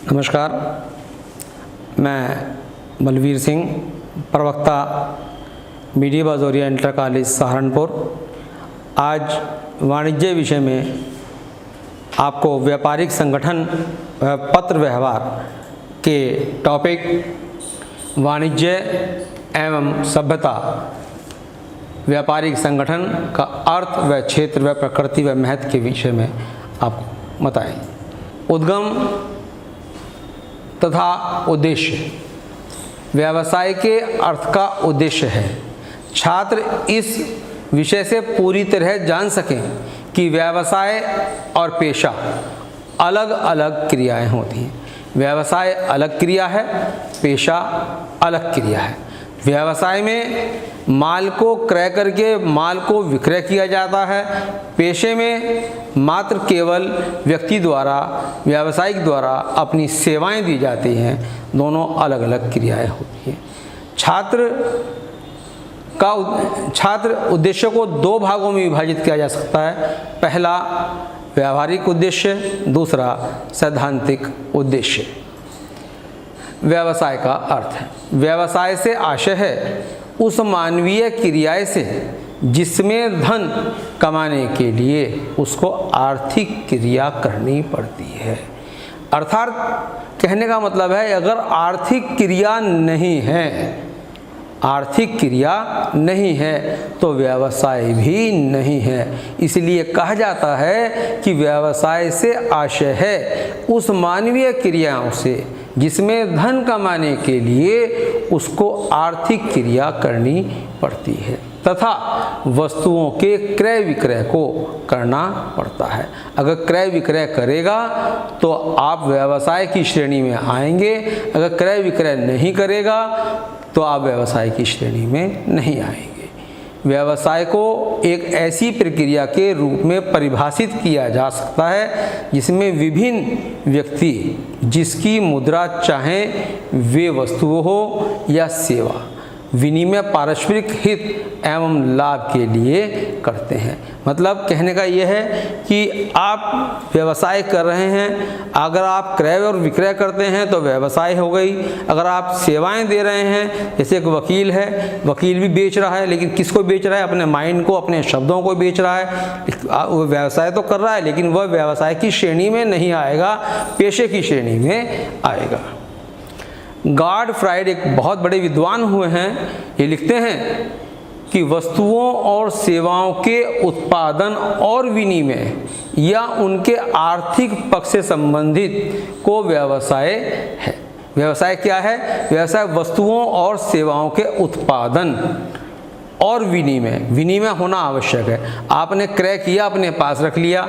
नमस्कार, मैं बलवीर सिंह, प्रवक्ता मीडिया बाज़ोरिया इंटर कॉलेज सहारनपुर। आज वाणिज्य विषय में आपको व्यापारिक संगठन व पत्र व्यवहार के टॉपिक वाणिज्य एवं सभ्यता, व्यापारिक संगठन का अर्थ व क्षेत्र व प्रकृति व महत्व के विषय में आपको बताएं। उद्गम तथा उद्देश्य। व्यवसाय के अर्थ का उद्देश्य है छात्र इस विषय से पूरी तरह जान सकें कि व्यवसाय और पेशा अलग अलग क्रियाएं होती हैं। व्यवसाय अलग क्रिया है, पेशा अलग क्रिया है। व्यवसाय में माल को क्रय करके माल को विक्रय किया जाता है। पेशे में मात्र केवल व्यक्ति द्वारा, व्यावसायिक द्वारा अपनी सेवाएं दी जाती हैं। दोनों अलग अलग क्रियाएं होती हैं। छात्र उद्देश्य को दो भागों में विभाजित किया जा सकता है। पहला व्यावहारिक उद्देश्य, दूसरा सैद्धांतिक उद्देश्य। व्यवसाय का अर्थ है, व्यवसाय से आशय है उस मानवीय क्रियाएं से जिसमें धन कमाने के लिए उसको आर्थिक क्रिया करनी पड़ती है। अर्थात कहने का मतलब है, अगर आर्थिक क्रिया नहीं है तो व्यवसाय भी नहीं है। इसलिए कहा जाता है कि व्यवसाय से आशय है उस मानवीय क्रियाओं से जिसमें धन कमाने के लिए उसको आर्थिक क्रिया करनी पड़ती है तथा वस्तुओं के क्रय विक्रय को करना पड़ता है। अगर क्रय विक्रय करेगा तो आप व्यवसाय की श्रेणी में आएंगे, अगर क्रय विक्रय नहीं करेगा तो आप व्यवसाय की श्रेणी में नहीं आएंगे। व्यवसाय को एक ऐसी प्रक्रिया के रूप में परिभाषित किया जा सकता है जिसमें विभिन्न व्यक्ति जिसकी मुद्रा चाहे वे वस्तु हो या सेवा, विनिमय पारस्परिक हित एवं लाभ के लिए करते हैं। मतलब कहने का यह है कि आप व्यवसाय कर रहे हैं, अगर आप क्रय और विक्रय करते हैं तो व्यवसाय हो गई। अगर आप सेवाएं दे रहे हैं, जैसे एक वकील है, वकील भी बेच रहा है, लेकिन किसको बेच रहा है? अपने माइंड को, अपने शब्दों को बेच रहा है। वो व्यवसाय तो कर रहा है लेकिन वह व्यवसाय की श्रेणी में नहीं आएगा, पेशे की श्रेणी में आएगा। गॉड फ्राइड एक बहुत बड़े विद्वान हुए हैं। ये लिखते हैं कि वस्तुओं और सेवाओं के उत्पादन और विनिमय या उनके आर्थिक पक्ष से संबंधित को व्यवसाय है। व्यवसाय क्या है? व्यवसाय वस्तुओं और सेवाओं के उत्पादन और विनिमय होना आवश्यक है। आपने क्रय किया, अपने पास रख लिया,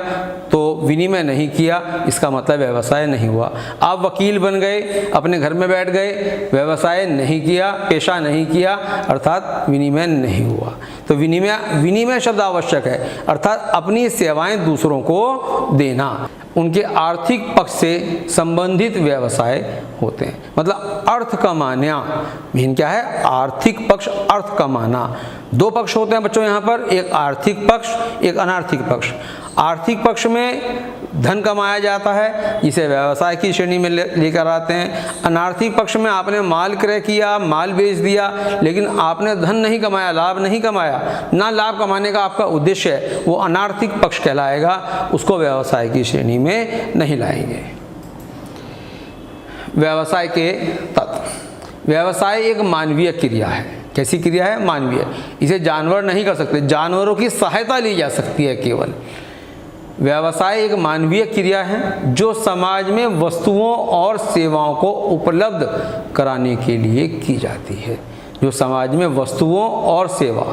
तो विनिमय नहीं किया, इसका मतलब व्यवसाय नहीं हुआ। आप वकील बन गए, अपने घर में बैठ गए, व्यवसाय नहीं किया, पेशा नहीं किया, अर्थात विनिमय नहीं हुआ। तो विनिमय शब्द आवश्यक है, अर्थात अपनी सेवाएं दूसरों को देना। उनके आर्थिक पक्ष से संबंधित व्यवसाय होते हैं। मतलब अर्थ कमाना मीन क्या है? आर्थिक पक्ष, अर्थ कमाना। दो पक्ष होते हैं बच्चों यहाँ पर, एक आर्थिक पक्ष, एक अनार्थिक पक्ष। आर्थिक पक्ष में धन कमाया जाता है जिसे व्यवसाय की श्रेणी में लेकर आते हैं। अनार्थिक पक्ष में आपने माल क्रय किया, माल बेच दिया, लेकिन आपने धन नहीं कमाया, लाभ नहीं कमाया, ना लाभ कमाने का आपका उद्देश्य है, वो अनार्थिक पक्ष कहलाएगा, उसको व्यवसाय की श्रेणी में नहीं लाएंगे। व्यवसाय के तत्व। व्यवसाय एक मानवीय क्रिया है। कैसी क्रिया है? मानवीय। इसे जानवर नहीं कर सकते, जानवरों की सहायता ली जा सकती है केवल। व्यवसाय एक मानवीय क्रिया है जो समाज में वस्तुओं और सेवाओं को उपलब्ध कराने के लिए की जाती है। जो समाज में वस्तुओं और सेवा,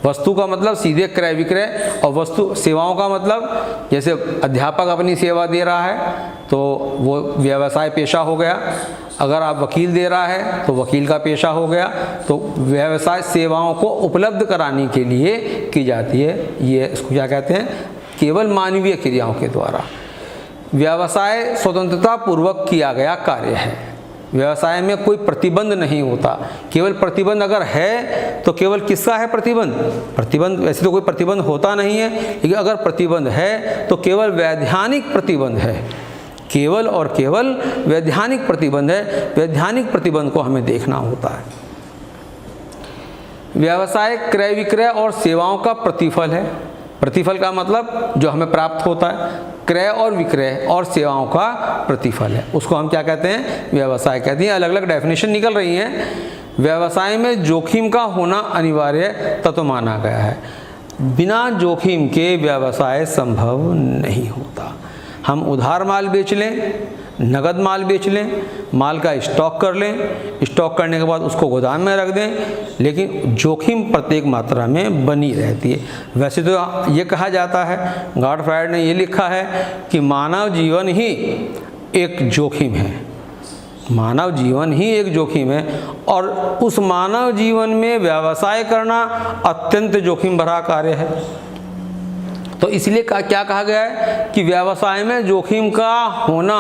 वस्तु का मतलब सीधे क्रय विक्रय, और वस्तु सेवाओं का मतलब जैसे अध्यापक अपनी सेवा दे रहा है तो वो व्यवसाय पेशा हो गया। अगर आप वकील दे रहा है तो वकील का पेशा हो गया। तो व्यवसाय सेवाओं को उपलब्ध कराने के लिए की जाती है। ये इसको क्या कहते हैं? केवल मानवीय क्रियाओं के द्वारा। व्यवसाय स्वतंत्रता पूर्वक किया गया कार्य है। व्यवसाय में कोई प्रतिबंध नहीं होता। केवल प्रतिबंध अगर है तो केवल किसका है प्रतिबंध? वैसे तो कोई प्रतिबंध होता नहीं है, लेकिन अगर प्रतिबंध है तो केवल वैधानिक प्रतिबंध है। केवल और केवल वैधानिक प्रतिबंध है, वैधानिक प्रतिबंध को हमें देखना होता है। व्यवसाय क्रय विक्रय और सेवाओं का प्रतिफल है। प्रतिफल का मतलब जो हमें प्राप्त होता है, क्रय और विक्रय और सेवाओं का प्रतिफल है, उसको हम क्या कहते हैं? व्यवसाय कहते हैं। अलग अलग डेफिनेशन निकल रही हैं। व्यवसाय में जोखिम का होना अनिवार्य तत्व माना गया है। बिना जोखिम के व्यवसाय संभव नहीं होता। हम उधार माल बेच लें, नगद माल बेच लें, माल का स्टॉक कर लें, स्टॉक करने के बाद उसको गोदाम में रख दें, लेकिन जोखिम प्रत्येक मात्रा में बनी रहती है। वैसे तो ये कहा जाता है, गॉड फ्राइड ने ये लिखा है कि मानव जीवन ही एक जोखिम है, मानव जीवन ही एक जोखिम है, और उस मानव जीवन में व्यवसाय करना अत्यंत जोखिम भरा कार्य है। तो इसलिए क्या कहा गया है कि व्यवसाय में जोखिम का होना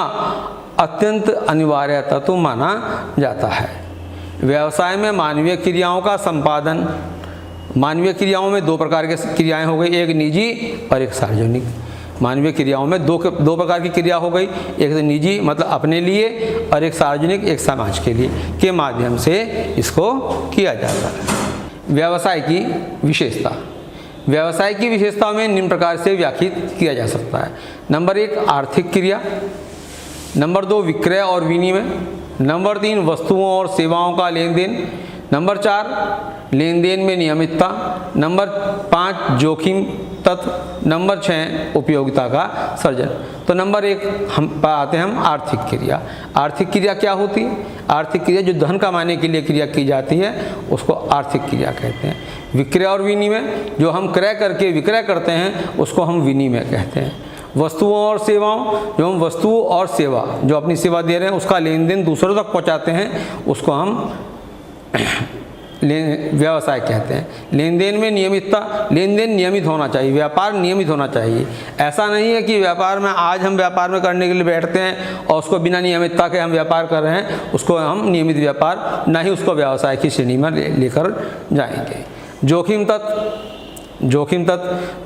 अत्यंत अनिवार्य तत्व माना जाता है। व्यवसाय में मानवीय क्रियाओं का संपादन, मानवीय क्रियाओं में दो प्रकार की क्रियाएं हो गई, एक निजी और एक सार्वजनिक। मानवीय क्रियाओं में दो प्रकार की क्रिया हो गई, एक तो निजी मतलब अपने लिए, और एक सार्वजनिक एक समाज के लिए, के माध्यम से इसको किया जाता है। व्यवसाय की विशेषता, व्यवसाय की विशेषताओं में निम्न प्रकार से व्याख्यायित किया जा सकता है। नंबर 1 आर्थिक क्रिया, नंबर 2 विक्रय और विनिमय, नंबर 3 वस्तुओं और सेवाओं का लेन देन, नंबर 4 लेन देन में नियमितता, नंबर 5 जोखिम तत्व, नंबर 6 उपयोगिता का सृजन। तो नंबर 1 हम आते हैं हम आर्थिक क्रिया। आर्थिक क्रिया क्या होती है? आर्थिक क्रिया जो धन कमाने के लिए क्रिया की जाती है उसको आर्थिक क्रिया कहते हैं। विक्रय और विनिमय, जो हम क्रय करके विक्रय करते हैं उसको हम विनिमय कहते हैं। वस्तुओं और सेवाओं, जो हम वस्तु और सेवा जो अपनी सेवा दे रहे हैं उसका लेन देन दूसरों तक पहुंचाते हैं उसको हम व्यवसाय कहते हैं। लेन देन में नियमितता, लेन देन नियमित होना चाहिए, व्यापार नियमित होना चाहिए। ऐसा नहीं है कि व्यापार में आज हम व्यापार में करने के लिए बैठते हैं और उसको बिना नियमितता के हम व्यापार कर रहे हैं, उसको हम नियमित व्यापार ना ही उसको व्यवसाय की श्रेणी में लेकर जाएंगे। जोखिम तत्व,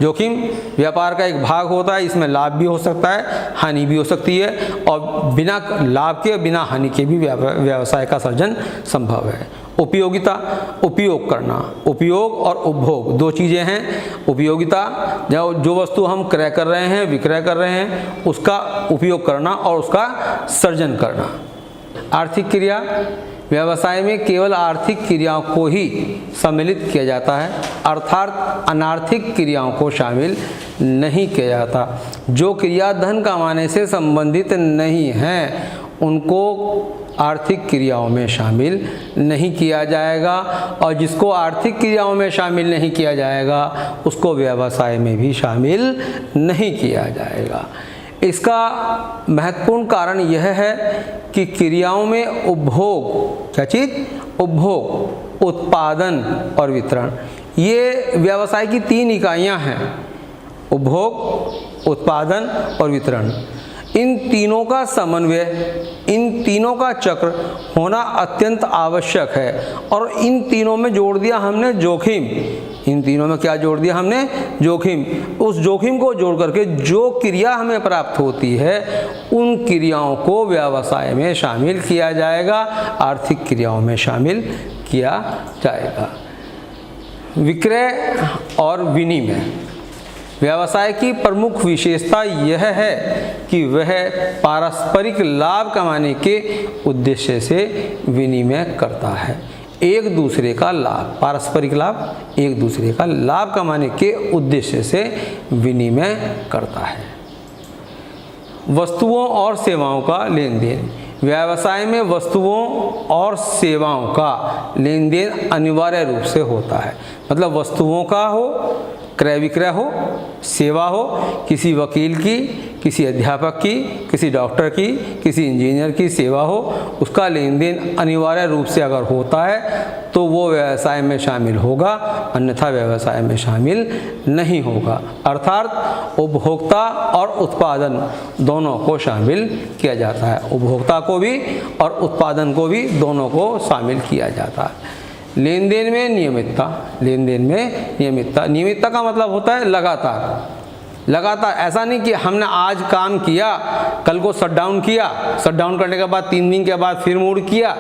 जोखिम व्यापार का एक भाग होता है, इसमें लाभ भी हो सकता है, हानि भी हो सकती है, और बिना लाभ के बिना हानि के भी व्यवसाय का सृजन संभव है। उपयोगिता, उपयोग करना, उपयोग और उपभोग दो चीज़ें हैं। उपयोगिता जो वस्तु हम क्रय कर रहे हैं, विक्रय कर रहे हैं, उसका उपयोग करना और उसका सृजन करना। आर्थिक क्रिया, व्यवसाय में केवल आर्थिक क्रियाओं को ही सम्मिलित किया जाता है, अर्थात अनार्थिक क्रियाओं को शामिल नहीं किया जाता। जो क्रिया धन कमाने से संबंधित नहीं है उनको आर्थिक क्रियाओं में शामिल नहीं किया जाएगा, और जिसको आर्थिक क्रियाओं में शामिल नहीं किया जाएगा उसको व्यवसाय में भी शामिल नहीं किया जाएगा। इसका महत्वपूर्ण कारण यह है कि क्रियाओं में उपभोग, क्या चीज़? उपभोग, उत्पादन और वितरण, ये व्यवसाय की 3 इकाइयां हैं। उपभोग, उत्पादन और वितरण। इन तीनों का समन्वय, इन तीनों का चक्र होना अत्यंत आवश्यक है। और इन तीनों में जोड़ दिया हमने जोखिम, इन तीनों में क्या जोड़ दिया हमने? जोखिम। उस जोखिम को जोड़ करके जो क्रिया हमें प्राप्त होती है उन क्रियाओं को व्यवसाय में शामिल किया जाएगा, आर्थिक क्रियाओं में शामिल किया जाएगा। विक्रय और विनिमय, व्यवसाय की प्रमुख विशेषता यह है कि वह पारस्परिक लाभ कमाने के उद्देश्य से विनिमय करता है। एक दूसरे का लाभ, पारस्परिक लाभ, एक दूसरे का लाभ कमाने के उद्देश्य से विनिमय करता है। वस्तुओं और सेवाओं का लेन देन, व्यवसाय में वस्तुओं और सेवाओं का लेन देन अनिवार्य रूप से होता है। मतलब वस्तुओं का हो, क्रय विक्रय हो, सेवा हो, किसी वकील की, किसी अध्यापक की, किसी डॉक्टर की, किसी इंजीनियर की सेवा हो, उसका लेन देन अनिवार्य रूप से अगर होता है तो वो व्यवसाय में शामिल होगा, अन्यथा व्यवसाय में शामिल नहीं होगा। अर्थात उपभोक्ता और उत्पादन दोनों को शामिल किया जाता है। उपभोक्ता को भी और उत्पादन को भी, दोनों को शामिल किया जाता है। लेन देन में नियमितता, लेन देन में नियमितता, नियमितता का मतलब होता है लगातार, लगातार। ऐसा नहीं कि हमने आज काम किया, कल को शट डाउन किया, शट डाउन करने के बाद 3 दिन के बाद फिर मूड किया,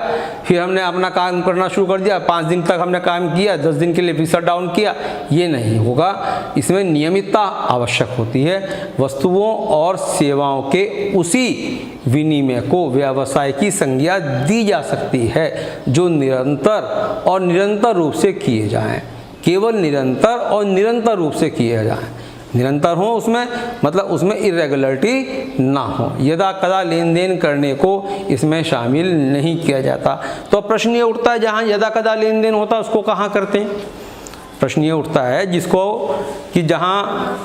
फिर हमने अपना काम करना शुरू कर दिया, 5 दिन तक हमने काम किया, 10 दिन के लिए फिर शट डाउन किया, ये नहीं होगा। इसमें नियमितता आवश्यक होती है। वस्तुओं और सेवाओं के उसी विनिमय को व्यवसाय की संज्ञा दी जा सकती है जो निरंतर और निरंतर रूप से किए जाएं। केवल निरंतर और निरंतर रूप से किए जाएं। निरंतर हो उसमें, मतलब उसमें इरेगुलरिटी ना हो। यदा कदा लेन देन करने को इसमें शामिल नहीं किया जाता। तो प्रश्न ये उठता है, जहाँ यदा कदा लेन देन होता है उसको कहाँ करते हैं? प्रश्न ये उठता है जिसको कि जहाँ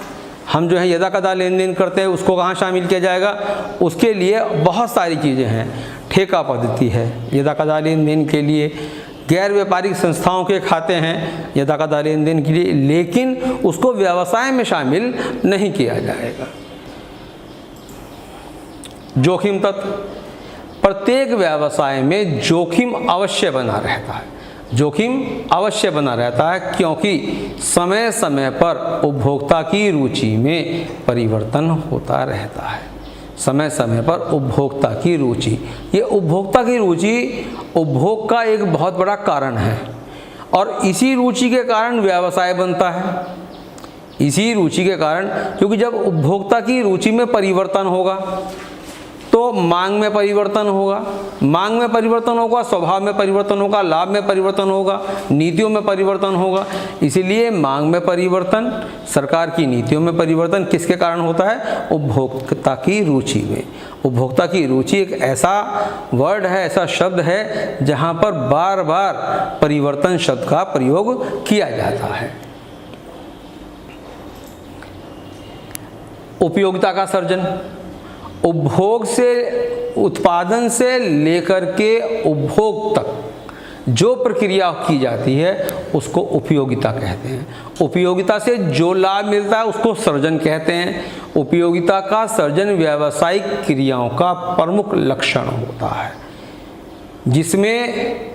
हम जो है यदा कदा लेन देन करते हैं उसको कहाँ शामिल किया जाएगा? उसके लिए बहुत सारी चीज़ें हैं। ठेका पद्धति है यदा कदा लेन देन के लिए, गैर व्यापारिक संस्थाओं के खाते हैं यदा कदा लेन देन के लिए, लेकिन उसको व्यवसाय में शामिल नहीं किया जाएगा। जोखिम तत्व, प्रत्येक व्यवसाय में जोखिम अवश्य बना रहता है। जोखिम अवश्य बना रहता है क्योंकि समय समय पर उपभोक्ता की रुचि में परिवर्तन होता रहता है। समय समय पर उपभोक्ता की रुचि, ये उपभोक्ता की रुचि उपभोग का एक बहुत बड़ा कारण है और इसी रुचि के कारण व्यवसाय बनता है। इसी रुचि के कारण, क्योंकि जब उपभोक्ता की रुचि में परिवर्तन होगा तो मांग में परिवर्तन होगा, मांग में परिवर्तन होगा, स्वभाव में परिवर्तन होगा, लाभ में परिवर्तन होगा, नीतियों में परिवर्तन होगा। इसीलिए मांग में परिवर्तन, सरकार की नीतियों में परिवर्तन किसके कारण होता है? उपभोक्ता की रुचि में। उपभोक्ता की रुचि एक ऐसा वर्ड है, ऐसा शब्द है जहाँ पर बार बार परिवर्तन शब्द का प्रयोग किया जाता है। उपयोगिता का सर्जन, उपभोग से, उत्पादन से लेकर के उपभोग तक जो प्रक्रिया की जाती है उसको उपयोगिता कहते हैं। उपयोगिता से जो लाभ मिलता है उसको सर्जन कहते हैं। उपयोगिता का सर्जन व्यावसायिक क्रियाओं का प्रमुख लक्षण होता है जिसमें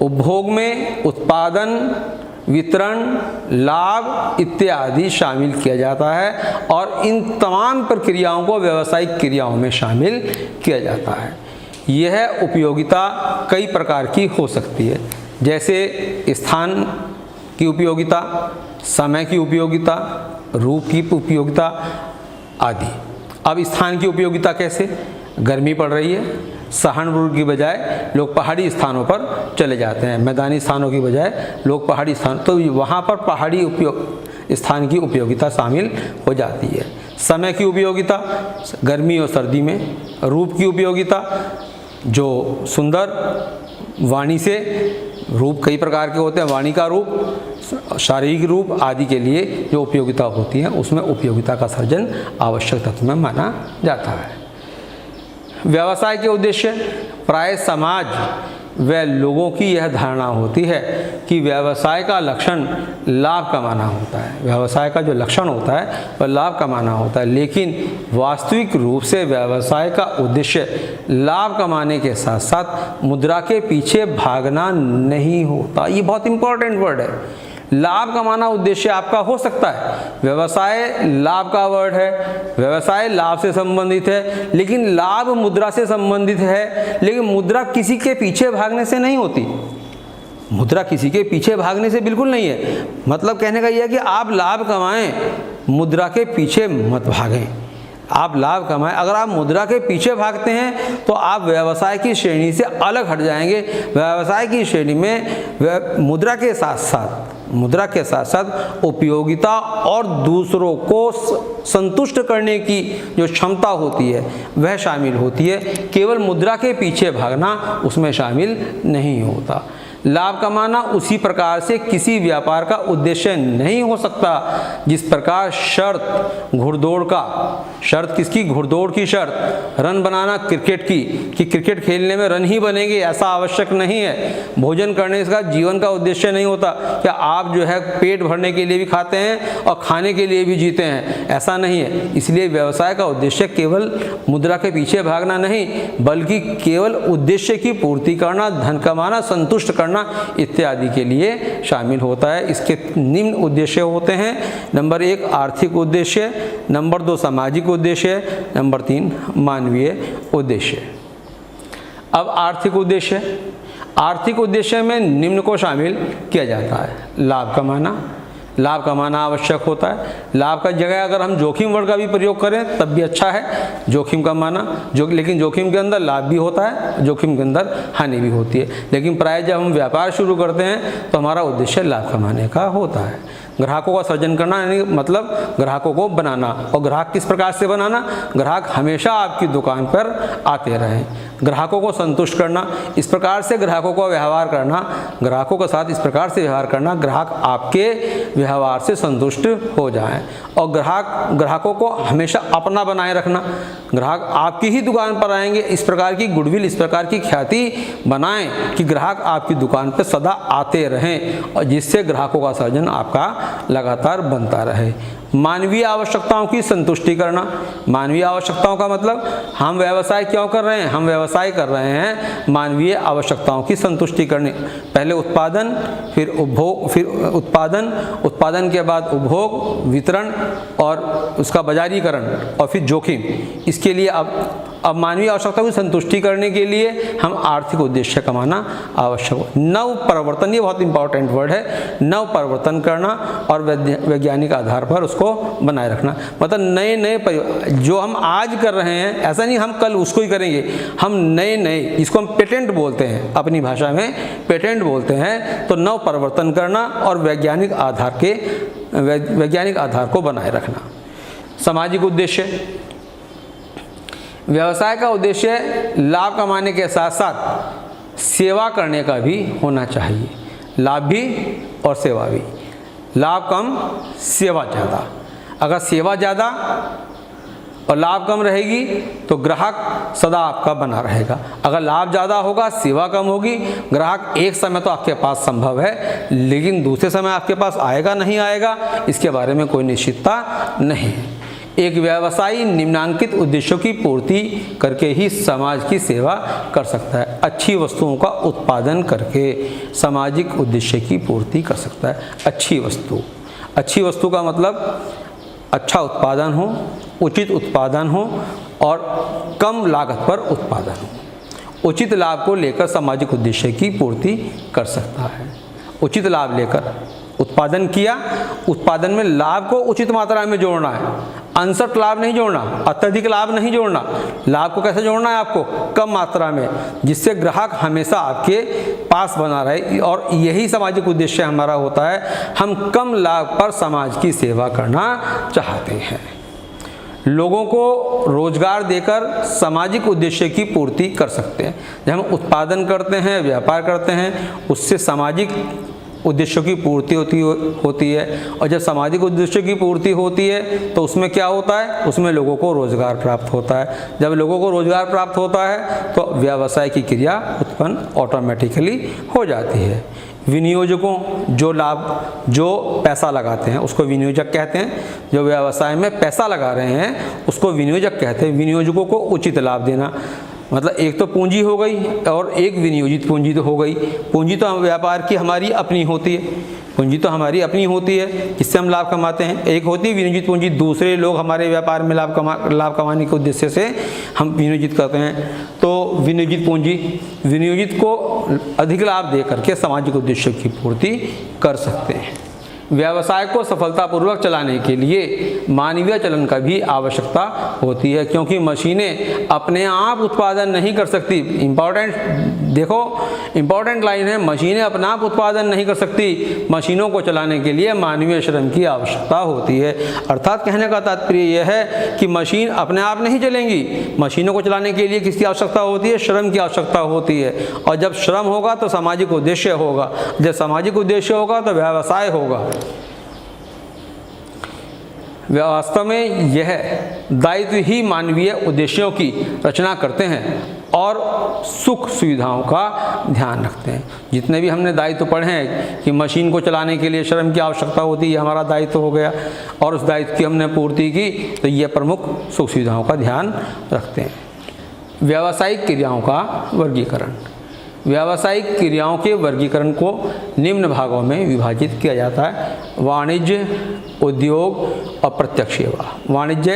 उपभोग में उत्पादन, वितरण, लाभ इत्यादि शामिल किया जाता है और इन तमाम प्रक्रियाओं को व्यावसायिक क्रियाओं में शामिल किया जाता है। यह उपयोगिता कई प्रकार की हो सकती है, जैसे स्थान की उपयोगिता, समय की उपयोगिता, रूप की उपयोगिता आदि। अब स्थान की उपयोगिता कैसे? गर्मी पड़ रही है, सहारनपुर की बजाय लोग पहाड़ी स्थानों पर चले जाते हैं, मैदानी स्थानों की बजाय लोग पहाड़ी स्थान, तो वहाँ पर पहाड़ी स्थान की उपयोगिता शामिल हो जाती है। समय की उपयोगिता गर्मी और सर्दी में। रूप की उपयोगिता जो सुंदर, वाणी से, रूप कई प्रकार के होते हैं, वाणी का रूप, शारीरिक रूप आदि के लिए जो उपयोगिता होती है उसमें उपयोगिता का सर्जन आवश्यक तत्व में माना जाता है। व्यवसाय के उद्देश्य, प्राय समाज व लोगों की यह धारणा होती है कि व्यवसाय का लक्षण लाभ कमाना होता है। व्यवसाय का जो लक्षण होता है वह लाभ कमाना होता है, लेकिन वास्तविक रूप से व्यवसाय का उद्देश्य लाभ कमाने के साथ साथ मुद्रा के पीछे भागना नहीं होता। ये बहुत इंपॉर्टेंट वर्ड है। लाभ कमाना उद्देश्य आपका हो सकता है, व्यवसाय लाभ का वर्ड है, व्यवसाय लाभ से संबंधित है, लेकिन लाभ मुद्रा से संबंधित है, लेकिन मुद्रा किसी के पीछे भागने से नहीं होती। मुद्रा किसी के पीछे भागने से बिल्कुल नहीं है। मतलब कहने का यह है कि आप लाभ कमाएं, मुद्रा के पीछे मत भागें। आप लाभ कमाएं, अगर आप मुद्रा के पीछे भागते हैं तो आप व्यवसाय की श्रेणी से अलग हट जाएंगे। व्यवसाय की श्रेणी में मुद्रा के साथ साथ उपयोगिता और दूसरों को संतुष्ट करने की जो क्षमता होती है वह शामिल होती है। केवल मुद्रा के पीछे भागना उसमें शामिल नहीं होता। लाभ कमाना उसी प्रकार से किसी व्यापार का उद्देश्य नहीं हो सकता जिस प्रकार शर्त घुड़दौड़ का, शर्त किसकी? घुड़दौड़ की शर्त, रन बनाना क्रिकेट की, कि क्रिकेट खेलने में रन ही बनेंगे ऐसा आवश्यक नहीं है। भोजन करने का जीवन का उद्देश्य नहीं होता। क्या आप जो है पेट भरने के लिए भी खाते हैं और खाने के लिए भी जीते हैं? ऐसा नहीं है। इसलिए व्यवसाय का उद्देश्य केवल मुद्रा के पीछे भागना नहीं, बल्कि केवल उद्देश्य की पूर्ति करना, धन कमाना, संतुष्ट करना करना इत्यादि के लिए शामिल होता है। इसके निम्न उद्देश्य होते हैं। नंबर 1 आर्थिक उद्देश्य, नंबर 2 सामाजिक उद्देश्य, नंबर 3 मानवीय उद्देश्य। अब आर्थिक उद्देश्य, आर्थिक उद्देश्य में निम्न को शामिल किया जाता है। लाभ कमाना, लाभ कमाना आवश्यक होता है। लाभ का जगह अगर हम जोखिम वर्ड का भी प्रयोग करें तब भी अच्छा है, जोखिम कमाना, लेकिन जोखिम के अंदर लाभ भी होता है, जोखिम के अंदर हानि भी होती है। लेकिन प्राय जब हम व्यापार शुरू करते हैं तो हमारा उद्देश्य लाभ कमाने का होता है। ग्राहकों का सर्जन करना यानी मतलब ग्राहकों को बनाना। और ग्राहक किस प्रकार से बनाना? ग्राहक हमेशा आपकी दुकान पर आते रहें। ग्राहकों को संतुष्ट करना, इस प्रकार से ग्राहकों का व्यवहार करना, ग्राहकों के साथ इस प्रकार से व्यवहार करना ग्राहक आपके व्यवहार से संतुष्ट हो जाएं। और ग्राहकों को हमेशा अपना बनाए रखना, ग्राहक आपकी ही दुकान पर आएंगे, इस प्रकार की गुडविल, इस प्रकार की ख्याति बनाएं कि ग्राहक आपकी दुकान पर सदा आते रहें और जिससे ग्राहकों का सर्जन आपका लगातार बनता रहे। मानवीय आवश्यकताओं की संतुष्टि करना, मानवीय आवश्यकताओं का मतलब हम व्यवसाय क्यों कर रहे हैं? हम व्यवसाय कर रहे हैं मानवीय आवश्यकताओं की संतुष्टि करने। पहले उत्पादन, फिर उपभोग, फिर उत्पादन, उत्पादन के बाद उपभोग, वितरण और उसका बाजारीकरण और फिर जोखिम। इसके लिए अब मानवीय आवश्यकताओं की संतुष्टि करने के लिए हम आर्थिक उद्देश्य कमाना आवश्यक हो। नव परिवर्तन, ये बहुत इंपॉर्टेंट वर्ड है, नव परिवर्तन करना और वैज्ञानिक आधार पर उसको बनाए रखना। मतलब नए नए जो हम आज कर रहे हैं ऐसा नहीं हम कल उसको ही करेंगे, हम नए नए, जिसको हम पेटेंट बोलते हैं, अपनी भाषा में पेटेंट बोलते हैं, तो नव परिवर्तन करना और वैज्ञानिक आधार को बनाए रखना। सामाजिक उद्देश्य, व्यवसाय का उद्देश्य लाभ कमाने के साथ साथ सेवा करने का भी होना चाहिए। लाभ भी और सेवा भी, लाभ कम सेवा ज़्यादा। अगर सेवा ज़्यादा और लाभ कम रहेगी तो ग्राहक सदा आपका बना रहेगा। अगर लाभ ज़्यादा होगा, सेवा कम होगी, ग्राहक एक समय तो आपके पास संभव है लेकिन दूसरे समय आपके पास आएगा नहीं आएगा इसके बारे में कोई निश्चितता नहीं है। एक व्यवसायी निम्नांकित उद्देश्यों की पूर्ति करके ही समाज की सेवा कर सकता है। अच्छी वस्तुओं का उत्पादन करके सामाजिक उद्देश्य की पूर्ति कर सकता है। अच्छी वस्तु का मतलब अच्छा उत्पादन हो, उचित उत्पादन हो और कम लागत पर उत्पादन हो। उचित लाभ को लेकर सामाजिक उद्देश्य की पूर्ति कर सकता है। उचित लाभ लेकर उत्पादन किया, उत्पादन में लाभ को उचित मात्रा में जोड़ना है, अनसठ लाभ नहीं जोड़ना, अत्यधिक लाभ नहीं जोड़ना। लाभ को कैसे जोड़ना है? आपको कम मात्रा में, जिससे ग्राहक हमेशा आपके पास बना रहे। और यही सामाजिक उद्देश्य हमारा होता है, हम कम लाभ पर समाज की सेवा करना चाहते हैं। लोगों को रोजगार देकर सामाजिक उद्देश्य की पूर्ति कर सकते हैं। जब हम उत्पादन करते हैं, व्यापार करते हैं, उससे सामाजिक उद्देश्यों की पूर्ति होती है। और जब सामाजिक उद्देश्यों की पूर्ति होती है तो उसमें क्या होता है? उसमें लोगों को रोजगार प्राप्त होता है। जब लोगों को रोजगार प्राप्त होता है तो व्यवसाय की क्रिया उत्पन्न ऑटोमेटिकली हो जाती है। विनियोजकों जो पैसा लगाते हैं उसको विनियोजक कहते हैं। जो व्यवसाय में पैसा लगा रहे हैं उसको विनियोजक कहते हैं। विनियोजकों को उचित लाभ देना, मतलब एक तो पूंजी हो गई और एक विनियोजित पूंजी तो हो गई। पूंजी तो व्यापार की हमारी अपनी होती है, पूंजी तो हमारी अपनी होती है जिससे हम लाभ कमाते हैं। एक होती है विनियोजित पूंजी, दूसरे लोग हमारे व्यापार में लाभ कमाने के उद्देश्य से हम विनियोजित करते हैं। तो विनियोजित पूंजी, विनियोजित को अधिक लाभ दे करके सामाजिक उद्देश्यों की पूर्ति कर सकते हैं। व्यवसाय को सफलतापूर्वक चलाने के लिए मानवीय चलन का भी आवश्यकता होती है, क्योंकि मशीनें अपने आप उत्पादन नहीं कर सकती। इंपॉर्टेंट लाइन है, मशीनें अपना आप उत्पादन नहीं कर सकती। मशीनों को चलाने के लिए मानवीय श्रम की आवश्यकता होती है। अर्थात कहने का तात्पर्य यह है कि मशीन अपने आप नहीं चलेंगी, मशीनों को चलाने के लिए किसकी आवश्यकता होती है? श्रम की आवश्यकता होती है। और जब श्रम होगा तो सामाजिक उद्देश्य होगा, जब सामाजिक उद्देश्य होगा तो व्यवसाय होगा। वास्तव में यह दायित्व ही मानवीय उद्देश्यों की रचना करते हैं और सुख सुविधाओं का ध्यान रखते हैं। जितने भी हमने दायित्व पढ़े हैं कि मशीन को चलाने के लिए श्रम की आवश्यकता होती है, हमारा दायित्व हो गया और उस दायित्व की हमने पूर्ति की, तो ये प्रमुख सुख सुविधाओं का ध्यान रखते हैं। व्यावसायिक क्रियाओं का वर्गीकरण, व्यावसायिक क्रियाओं के वर्गीकरण को निम्न भागों में विभाजित किया जाता है: वाणिज्य, उद्योग और प्रत्यक्ष सेवा। वाणिज्य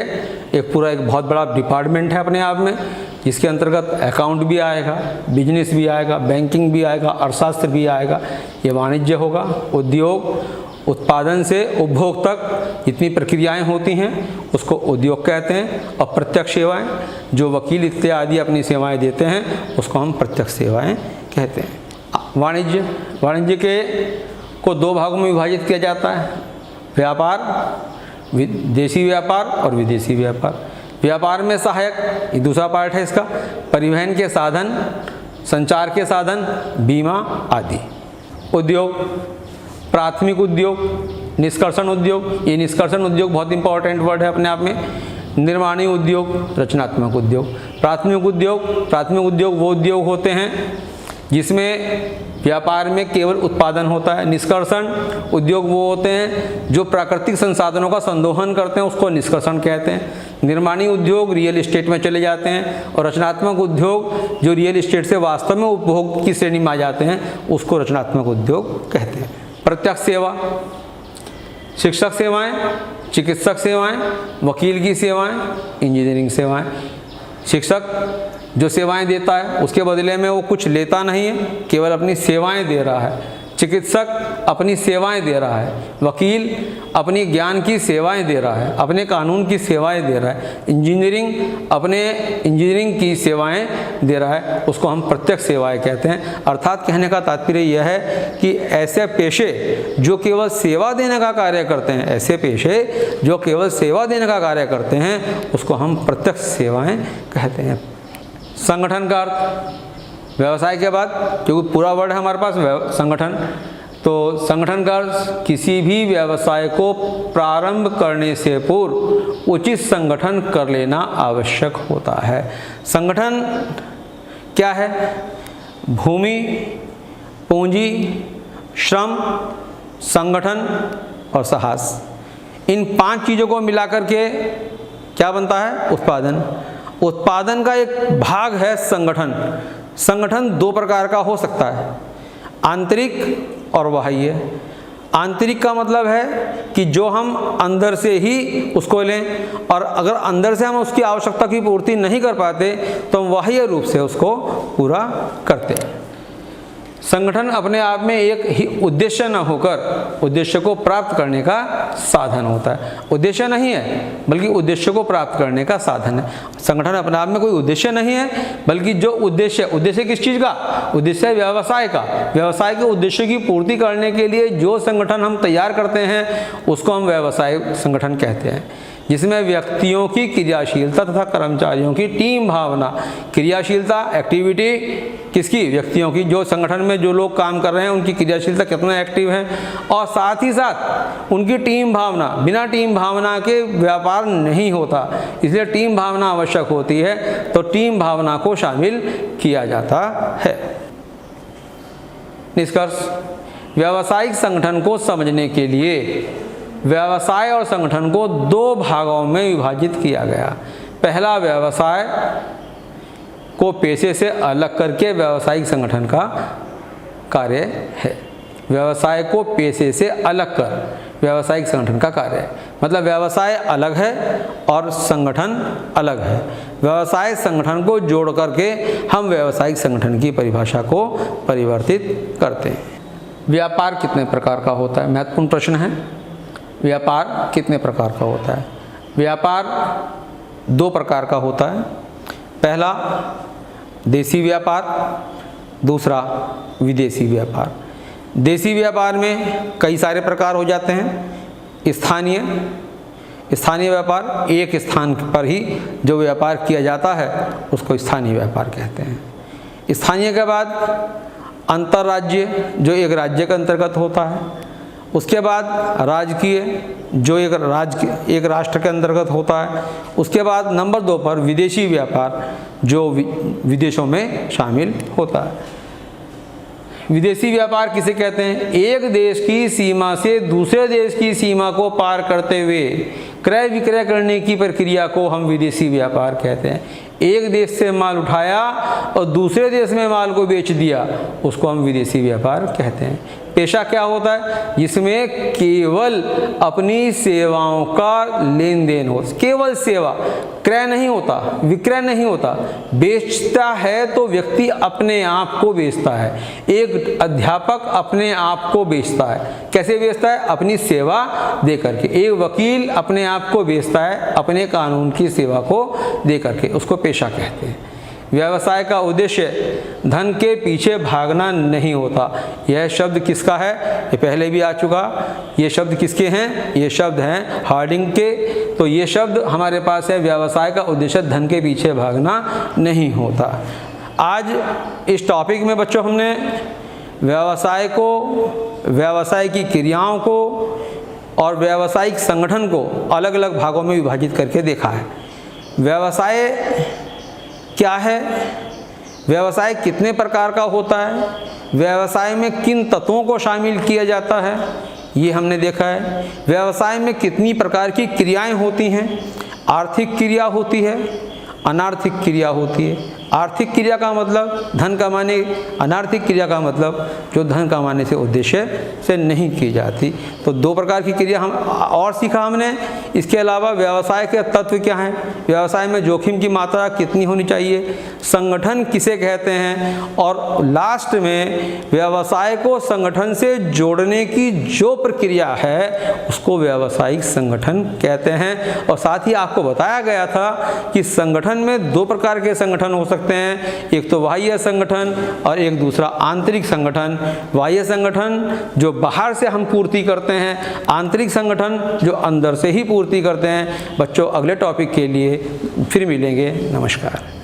एक बहुत बड़ा डिपार्टमेंट है अपने आप में, जिसके अंतर्गत अकाउंट भी आएगा, बिजनेस भी आएगा, बैंकिंग भी आएगा, अर्थशास्त्र भी आएगा, ये वाणिज्य होगा। उद्योग, उत्पादन से उपभोग तक जितनी प्रक्रियाएं होती हैं उसको उद्योग कहते हैं। और प्रत्यक्ष सेवाएं, जो वकील इत्यादि अपनी सेवाएं देते हैं उसको हम प्रत्यक्ष सेवाएं कहते हैं। वाणिज्य को दो भागों में विभाजित किया जाता है: व्यापार, देशी व्यापार और विदेशी व्यापार। व्यापार में सहायक, ये दूसरा पार्ट है इसका, परिवहन के साधन, संचार के साधन, बीमा आदि। उद्योग, प्राथमिक उद्योग, निष्कर्षण उद्योग, ये निष्कर्षण उद्योग बहुत इंपॉर्टेंट वर्ड है अपने आप में। निर्माणी उद्योग, रचनात्मक उद्योग। प्राथमिक उद्योग वो उद्योग होते हैं जिसमें व्यापार में केवल उत्पादन होता है। निष्कर्षण उद्योग वो होते हैं जो प्राकृतिक संसाधनों का संदोहन करते हैं, उसको निष्कर्षण कहते हैं। निर्माणी उद्योग रियल एस्टेट में चले जाते हैं, और रचनात्मक उद्योग जो रियल एस्टेट से वास्तव में उपभोग की श्रेणी में आ जाते हैं उसको रचनात्मक उद्योग कहते हैं। प्रत्यक्ष सेवा, शिक्षक सेवाएं, चिकित्सक सेवाएं, वकील की सेवाएं, इंजीनियरिंग सेवाएं। शिक्षक जो सेवाएं देता है उसके बदले में वो कुछ लेता नहीं है, केवल अपनी सेवाएं दे रहा है। चिकित्सक अपनी सेवाएं दे रहा है, वकील अपनी ज्ञान की सेवाएं दे रहा है, अपने कानून की सेवाएं दे रहा है। इंजीनियरिंग की सेवाएं दे रहा है, उसको हम प्रत्यक्ष सेवाएं कहते हैं। अर्थात कहने का तात्पर्य यह है कि ऐसे पेशे जो केवल सेवा देने का कार्य करते हैं, उसको हम प्रत्यक्ष सेवाएं कहते हैं। संगठन का अर्थ, व्यवसाय के बाद क्योंकि पूरा वर्ड है हमारे पास संगठन, तो संगठन का अर्थ किसी भी व्यवसाय को प्रारंभ करने से पूर्व उचित संगठन कर लेना आवश्यक होता है। संगठन क्या है? भूमि, पूंजी, श्रम, संगठन और साहस, इन 5 चीज़ों को मिलाकर के क्या बनता है? उत्पादन। उत्पादन का एक भाग है संगठन। संगठन 2 प्रकार का हो सकता है, आंतरिक और बाह्य। आंतरिक का मतलब है कि जो हम अंदर से ही उसको लें, और अगर अंदर से हम उसकी आवश्यकता की पूर्ति नहीं कर पाते तो हम बाह्य रूप से उसको पूरा करते हैं। संगठन अपने आप में एक ही उद्देश्य न होकर उद्देश्य को प्राप्त करने का साधन होता है। उद्देश्य नहीं है बल्कि उद्देश्य को प्राप्त करने का साधन है। संगठन अपने आप में कोई उद्देश्य नहीं है, बल्कि जो उद्देश्य किस चीज़ का? उद्देश्य व्यवसाय का। व्यवसाय के उद्देश्य की पूर्ति करने के लिए जो संगठन हम तैयार करते हैं उसको हम व्यवसाय संगठन कहते हैं, जिसमें व्यक्तियों की क्रियाशीलता तथा कर्मचारियों की टीम भावना। क्रियाशीलता, एक्टिविटी किसकी? व्यक्तियों की। जो संगठन में जो लोग काम कर रहे हैं उनकी क्रियाशीलता कितना एक्टिव है, और साथ ही साथ उनकी टीम भावना। बिना टीम भावना के व्यापार नहीं होता, इसलिए टीम भावना आवश्यक होती है, तो टीम भावना को शामिल किया जाता है। निष्कर्ष, व्यावसायिक संगठन को समझने के लिए व्यवसाय और संगठन को 2 भागों में विभाजित किया गया। पहला, व्यवसाय को पेशे से अलग करके व्यावसायिक संगठन का कार्य है। व्यवसाय को पेशे से अलग कर व्यावसायिक संगठन का कार्य है, मतलब व्यवसाय अलग है और संगठन अलग है। व्यवसाय संगठन को जोड़ करके हम व्यावसायिक संगठन की परिभाषा को परिवर्तित करते हैं। व्यापार कितने प्रकार का होता है? महत्वपूर्ण प्रश्न है। व्यापार कितने प्रकार का होता है? व्यापार 2 प्रकार का होता है। पहला, देशी व्यापार, दूसरा विदेशी व्यापार। देशी व्यापार में कई सारे प्रकार हो जाते हैं। स्थानीय व्यापार, एक स्थान पर ही जो व्यापार किया जाता है उसको स्थानीय व्यापार कहते हैं। स्थानीय के बाद अंतर्राज्य, जो एक राज्य के अंतर्गत होता है। उसके बाद राजकीय, जो एक राष्ट्र के अंतर्गत होता है। उसके बाद नंबर 2 पर विदेशी व्यापार, जो विदेशों में शामिल होता है। विदेशी व्यापार किसे कहते हैं? एक देश की सीमा से दूसरे देश की सीमा को पार करते हुए क्रय विक्रय करने की प्रक्रिया को हम विदेशी व्यापार कहते हैं। एक देश से माल उठाया और दूसरे देश में माल को बेच दिया, उसको हम विदेशी व्यापार कहते हैं। पेशा क्या होता है? जिसमें केवल अपनी सेवाओं का लेन देन हो, केवल सेवा, क्रय नहीं होता, विक्रय नहीं होता। बेचता है तो व्यक्ति अपने आप को बेचता है। एक अध्यापक अपने आप को बेचता है। कैसे बेचता है? अपनी सेवा दे करके। एक वकील अपने आप को बेचता है अपने कानून की सेवा को दे करके, उसको पेशा कहते हैं। व्यवसाय का उद्देश्य धन के पीछे भागना नहीं होता। यह शब्द किसका है? ये पहले भी आ चुका। ये शब्द किसके हैं? ये शब्द हैं हार्डिंग के। तो ये शब्द हमारे पास है, व्यवसाय का उद्देश्य धन के पीछे भागना नहीं होता। आज इस टॉपिक में बच्चों हमने व्यवसाय को, व्यवसाय की क्रियाओं को और व्यावसायिक संगठन को अलग अलग भागों में विभाजित करके देखा है। व्यवसाय क्या है? व्यवसाय कितने प्रकार का होता है? व्यवसाय में किन तत्वों को शामिल किया जाता है, ये हमने देखा है। व्यवसाय में कितनी प्रकार की क्रियाएं होती हैं? आर्थिक क्रिया होती है, अनार्थिक क्रिया होती है। आर्थिक क्रिया का मतलब धन कमाने, अनार्थिक क्रिया का मतलब जो धन कमाने से उद्देश्य से नहीं की जाती। तो दो प्रकार की क्रिया हम और सीखा हमने। इसके अलावा व्यवसाय के तत्व क्या हैं? व्यवसाय में जोखिम की मात्रा कितनी होनी चाहिए? संगठन किसे कहते हैं? और लास्ट में व्यवसाय को संगठन से जोड़ने की जो प्रक्रिया है उसको व्यावसायिक संगठन कहते हैं। और साथ ही आपको बताया गया था कि संगठन में दो प्रकार के संगठन हो सकते हैं, एक तो बाह्य संगठन और एक दूसरा आंतरिक संगठन। बाह्य संगठन जो बाहर से हम पूर्ति करते हैं, आंतरिक संगठन जो अंदर से ही पूर्ति करते हैं। बच्चों, अगले टॉपिक के लिए फिर मिलेंगे। नमस्कार।